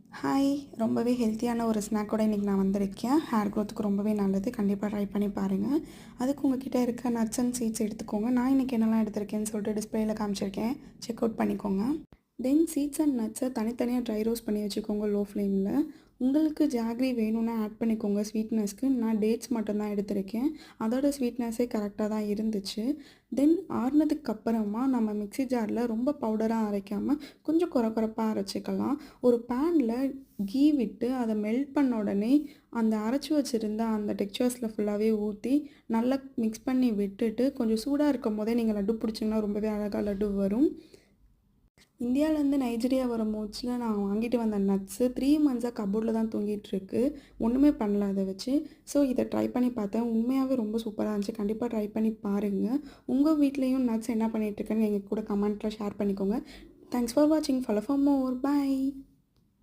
Hi! ரொம்பவே ஹெல்த்தியான ஒரு ஸ்நாக்கோட இன்றைக்கி நான் வந்திருக்கேன். ஹேர் க்ரோத்துக்கு ரொம்பவே நல்லது. கண்டிப்பாக ட்ரை பண்ணி பாருங்கள். அதுக்கு உங்ககிட்ட இருக்க நட்ஸ் அண்ட் சீட்ஸ் எடுத்துக்கோங்க. நான் இன்றைக்கி என்னெல்லாம் எடுத்திருக்கேன்னு சொல்லிட்டு டிஸ்பிளேயில் காமிச்சிருக்கேன். செக் அவுட் பண்ணிக்கோங்க. தென் சீட்ஸ் அண்ட் நட்ஸை தனித்தனியாக ட்ரை ரோஸ்ட் பண்ணி வச்சுக்கோங்க லோ ஃப்ளேமில். உங்களுக்கு ஜாகரி வேணும்னா ஆட் பண்ணிக்கோங்க ஸ்வீட்னஸ்க்கு. நான் டேட்ஸ் மட்டும்தான் எடுத்திருக்கேன். அதோட ஸ்வீட்னஸே கரெக்டாக தான் இருந்துச்சு. தென் ஆறுனதுக்கு அப்புறமா நம்ம மிக்ஸி ஜாரில் ரொம்ப பவுடராக அரைக்காமல் கொஞ்சம் கொரப்பாக அரைச்சிக்கலாம். ஒரு பேனில் கீ விட்டு அதை மெல்ட் பண்ண உடனே அந்த அரைச்சி வச்சுருந்த அந்த டெக்ஸ்சர்ஸில் ஃபுல்லாகவே ஊற்றி நல்லா மிக்ஸ் பண்ணி விட்டுட்டு கொஞ்சம் சூடாக இருக்கும் போதே நீங்கள் லட்டு பிடிச்சிங்கன்னா ரொம்பவே அழகாக லட்டு வரும். இந்தியாவிலேருந்து நைஜீரியா வர மோட்ஸில் நான் வாங்கிட்டு வந்த நட்ஸு 3 மந்த்ஸாக கபோர்டில் தான் தூங்கிட்டுருக்கு. ஒன்றுமே பண்ணல அதை வச்சு. ஸோ இதை ட்ரை பண்ணி பார்த்தேன். உண்மையாகவே ரொம்ப சூப்பராக இருந்துச்சு. கண்டிப்பாக ட்ரை பண்ணி பாருங்கள். உங்கள் வீட்லேயும் நட்ஸ் என்ன பண்ணிகிட்ருக்குன்னு எங்கள் கூட கமெண்ட்டில் ஷேர் பண்ணிக்கோங்க. தேங்க்ஸ் ஃபார் வாட்சிங். Follow for more. பை.